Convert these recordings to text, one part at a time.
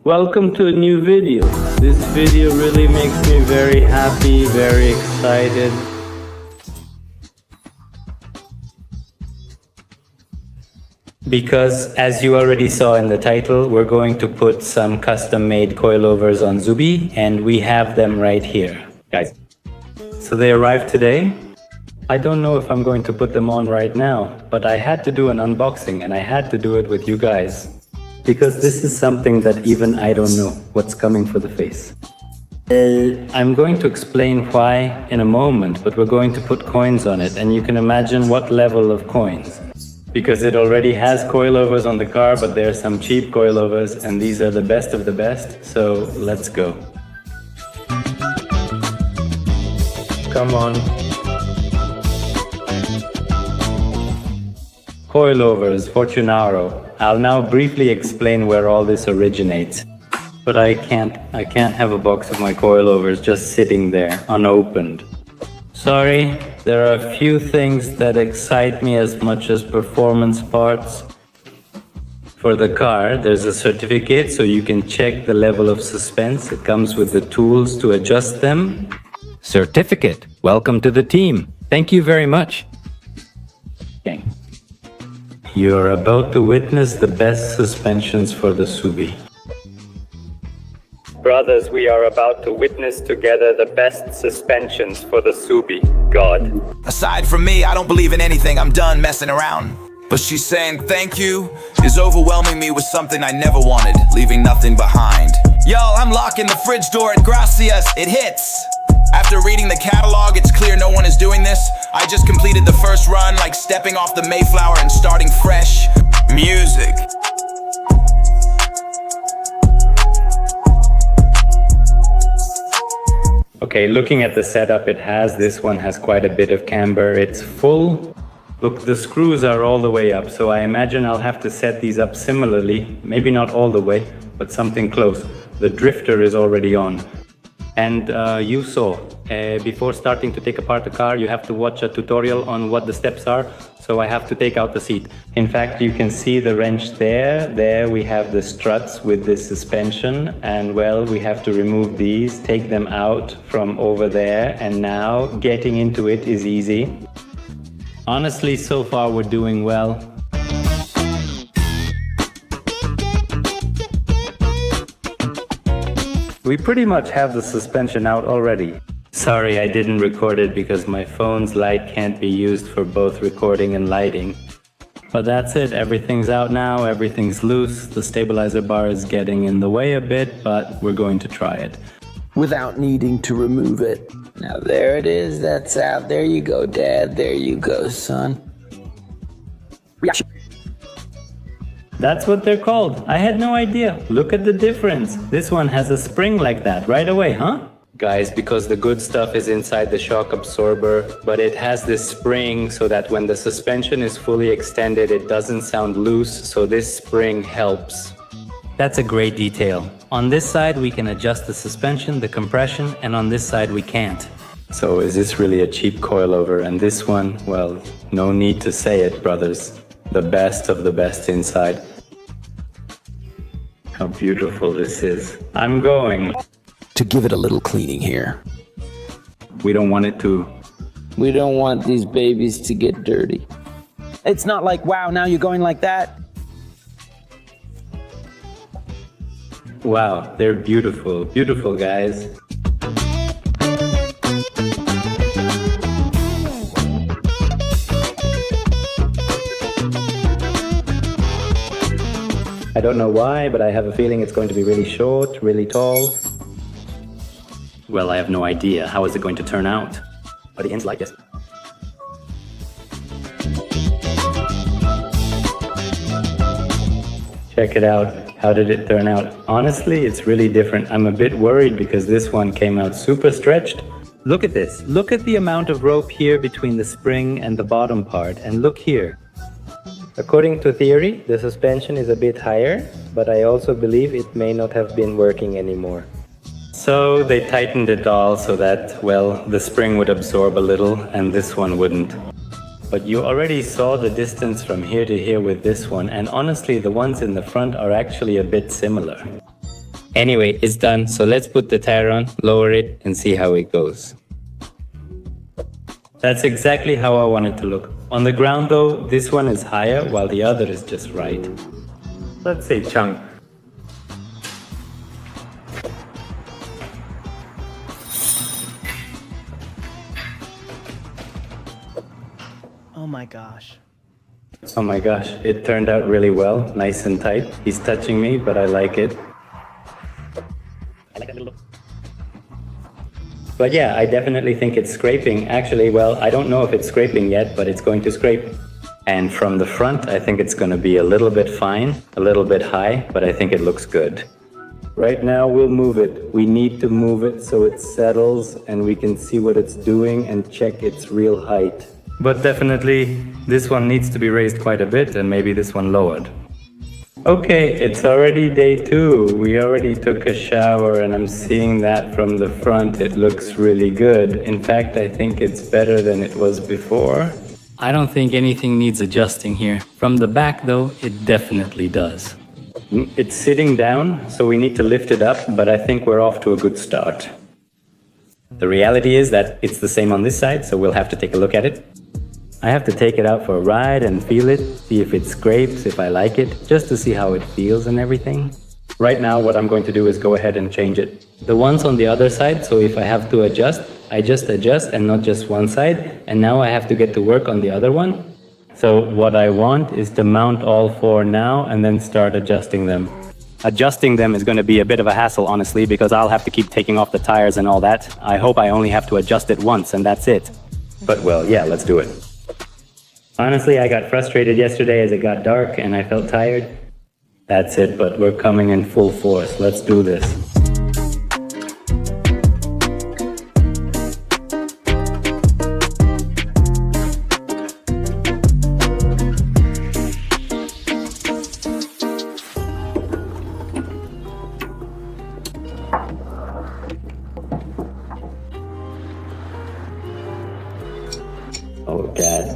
Welcome to a new video. This video really makes me very happy, very excited. Because as you already saw in the title, we're going to put some custom-made coilovers on Zubi, and we have them right here, guys. So they arrived today. I don't know if I'm going to put them on right now, but I had to do an unboxing and I had to do it with you guys. Because this is something that even I don't know what's coming for the face. I'm going to explain why in a moment, but we're going to put coins on it, and you can imagine what level of coins. Because it already has coilovers on the car, but there are some cheap coilovers, and these are the best of the best, so let's go. Come on. Coilovers, Fortunaro. I'll now briefly explain where all this originates. But I can't have a box of my coilovers just sitting there, unopened. Sorry, there are a few things that excite me as much as performance parts. For the car, there's a certificate so you can check the level of suspense. It comes with the tools to adjust them. Certificate. Welcome to the team. Thank you very much. Okay. You're about to witness the best suspensions for the Subi. Brothers, we are about to witness together the best suspensions for the Subi. God. Aside from me, I don't believe in anything. I'm done messing around. But she's saying thank you is overwhelming me with something I never wanted, leaving nothing behind. Y'all, I'm locking the fridge door at Gracias. It hits. After reading the catalog, it's clear no one is doing this. I just completed the first run, like stepping off the Mayflower and starting fresh. Music. Okay, looking at the setup, this one has quite a bit of camber. It's full. Look, the screws are all the way up, so I imagine I'll have to set these up similarly. Maybe not all the way, but something close. The drifter is already on. And you saw, before starting to take apart the car, you have to watch a tutorial on what the steps are. So I have to take out the seat. In fact, you can see the wrench there. There we have the struts with the suspension. And well, we have to remove these, take them out from over there. And now getting into it is easy. Honestly, so far we're doing well. We pretty much have the suspension out already. Sorry, I didn't record it because my phone's light can't be used for both recording and lighting. But that's it, everything's out now, everything's loose. The stabilizer bar is getting in the way a bit, but we're going to try it. Without needing to remove it. Now there it is, that's out. There you go, Dad. There you go, son. Reaction. That's what they're called. I had no idea. Look at the difference. This one has a spring like that right away, huh? Guys, because the good stuff is inside the shock absorber, but it has this spring so that when the suspension is fully extended, it doesn't sound loose, so this spring helps. That's a great detail. On this side, we can adjust the suspension, the compression, and on this side, we can't. So is this really a cheap coilover? And this one, well, no need to say it, brothers. The best of the best inside. How beautiful this is. I'm going to give it a little cleaning here. We don't want it to. We don't want these babies to get dirty. It's not like, wow, now you're going like that. Wow, they're beautiful. Beautiful, guys. I don't know why, but I have a feeling it's going to be really short, really tall. Well, I have no idea. How is it going to turn out? But the ends like this. Check it out. How did it turn out? Honestly, it's really different. I'm a bit worried because this one came out super stretched. Look at this. Look at the amount of rope here between the spring and the bottom part. And look here. According to theory, the suspension is a bit higher, but I also believe it may not have been working anymore. So they tightened it all so that, well, the spring would absorb a little and this one wouldn't. But you already saw the distance from here to here with this one, and honestly the ones in the front are actually a bit similar. Anyway, it's done. So let's put the tire on, lower it, and see how it goes. That's exactly how I want it to look. On the ground though, this one is higher while the other is just right. Let's say chunk. Oh my gosh. Oh my gosh, it turned out really well, nice and tight. He's touching me, but I like it. But yeah, I definitely think it's scraping. Actually, well, I don't know if it's scraping yet, but it's going to scrape. And from the front, I think it's going to be a little bit fine, a little bit high, but I think it looks good. Right now, we'll move it. We need to move it so it settles and we can see what it's doing and check its real height. But definitely, this one needs to be raised quite a bit and maybe this one lowered. Okay, it's already day 2. We already took a shower and I'm seeing that from the front. It looks really good. In fact, I think it's better than it was before. I don't think anything needs adjusting here. From the back though, it definitely does. It's sitting down, so we need to lift it up, but I think we're off to a good start. The reality is that it's the same on this side, so we'll have to take a look at it. I have to take it out for a ride and feel it, see if it scrapes, if I like it, just to see how it feels and everything. Right now, what I'm going to do is go ahead and change it. The one's on the other side, so if I have to adjust, I just adjust and not just one side. And now I have to get to work on the other one. So what I want is to mount all 4 now and then start adjusting them. Adjusting them is going to be a bit of a hassle, honestly, because I'll have to keep taking off the tires and all that. I hope I only have to adjust it once and that's it. But well, yeah, let's do it. Honestly, I got frustrated yesterday as it got dark and I felt tired. That's it, but we're coming in full force. Let's do this. Oh,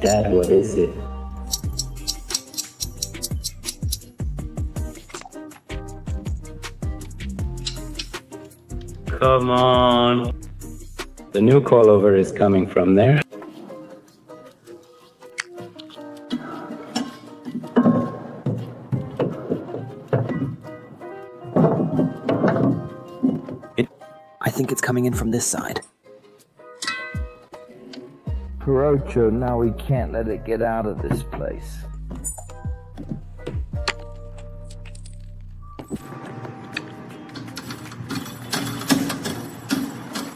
Dad, what is it? Come on. The new coilover is coming from there. I think it's coming in from this side. Perocho, now we can't let it get out of this place.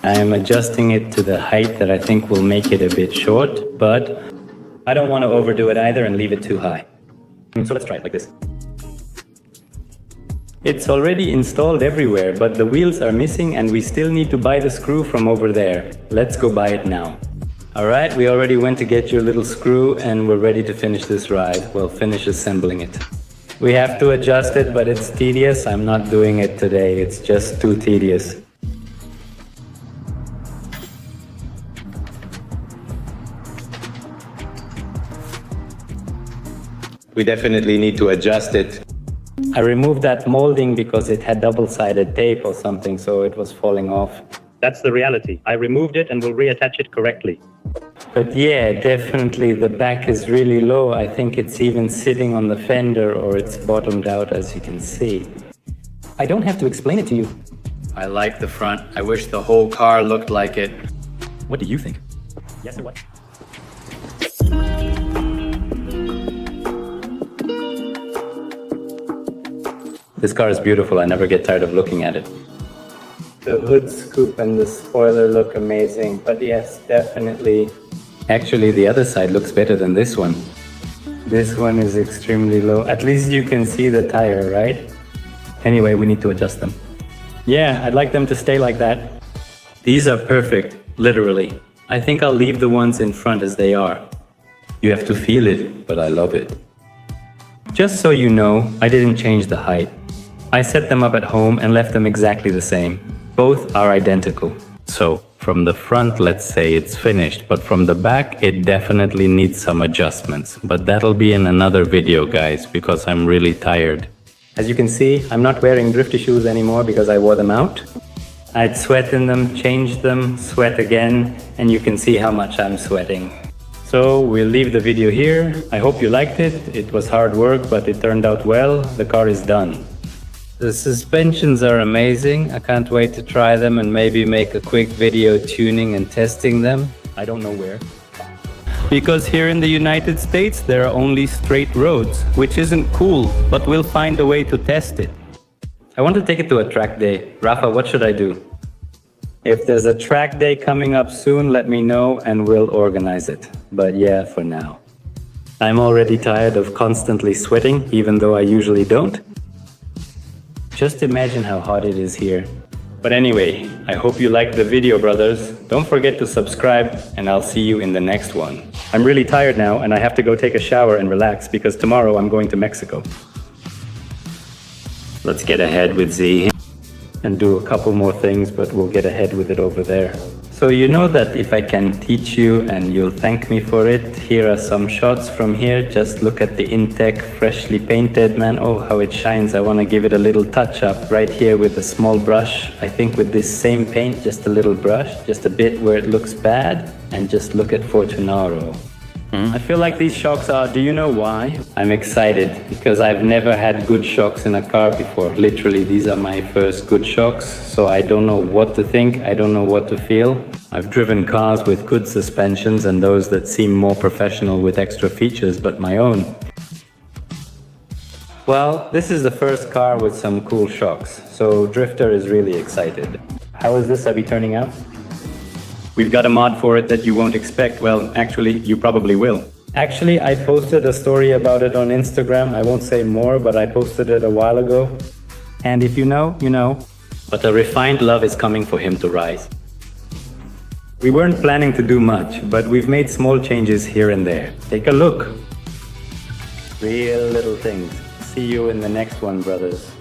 I am adjusting it to the height that I think will make it a bit short, but I don't want to overdo it either and leave it too high. So let's try it like this. It's already installed everywhere, but the wheels are missing and we still need to buy the screw from over there. Let's go buy it now. Alright, we already went to get your little screw and we're ready to finish this ride. We'll finish assembling it. We have to adjust it, but it's tedious. I'm not doing it today. It's just too tedious. We definitely need to adjust it. I removed that molding because it had double-sided tape or something, so it was falling off. That's the reality. I removed it and will reattach it correctly. But yeah, definitely the back is really low. I think it's even sitting on the fender or it's bottomed out, as you can see. I don't have to explain it to you. I like the front. I wish the whole car looked like it. What do you think? Yes or what? This car is beautiful. I never get tired of looking at it. The hood scoop and the spoiler look amazing, but yes, definitely. Actually, the other side looks better than this one. This one is extremely low. At least you can see the tire, right? Anyway, we need to adjust them. Yeah, I'd like them to stay like that. These are perfect, literally. I think I'll leave the ones in front as they are. You have to feel it, but I love it. Just so you know, I didn't change the height. I set them up at home and left them exactly the same. Both are identical. So, from the front, let's say it's finished, but from the back, it definitely needs some adjustments. But that'll be in another video, guys, because I'm really tired. As you can see, I'm not wearing drifty shoes anymore because I wore them out. I'd sweat in them, change them, sweat again, and you can see how much I'm sweating. So we'll leave the video here. I hope you liked it. It was hard work, but it turned out well. The car is done. The suspensions are amazing. I can't wait to try them and maybe make a quick video tuning and testing them. I don't know where. Because here in the United States, there are only straight roads, which isn't cool, but we'll find a way to test it. I want to take it to a track day. Rafa, what should I do? If there's a track day coming up soon, let me know and we'll organize it. But yeah, for now. I'm already tired of constantly sweating, even though I usually don't. Just imagine how hot it is here. But anyway, I hope you liked the video, brothers. Don't forget to subscribe, and I'll see you in the next one. I'm really tired now, and I have to go take a shower and relax, because tomorrow I'm going to Mexico. Let's get ahead with Z and do a couple more things, but we'll get ahead with it over there. So you know that if I can teach you and you'll thank me for it, here are some shots from here. Just look at the Intec freshly painted, man. Oh, how it shines. I want to give it a little touch up right here with a small brush. I think with this same paint, just a little brush, just a bit where it looks bad, and just look at Fortunaro. I feel like these shocks are, do you know why? I'm excited because I've never had good shocks in a car before. Literally, these are my first good shocks, so I don't know what to think, I don't know what to feel. I've driven cars with good suspensions and those that seem more professional with extra features, but my own. Well, this is the first car with some cool shocks, so Drifter is really excited. How is this Abby turning out? We've got a mod for it that you won't expect. Well, actually, you probably will. Actually, I posted a story about it on Instagram. I won't say more, but I posted it a while ago. And if you know, you know. But a refined love is coming for him to rise. We weren't planning to do much, but we've made small changes here and there. Take a look. Real little things. See you in the next one, brothers.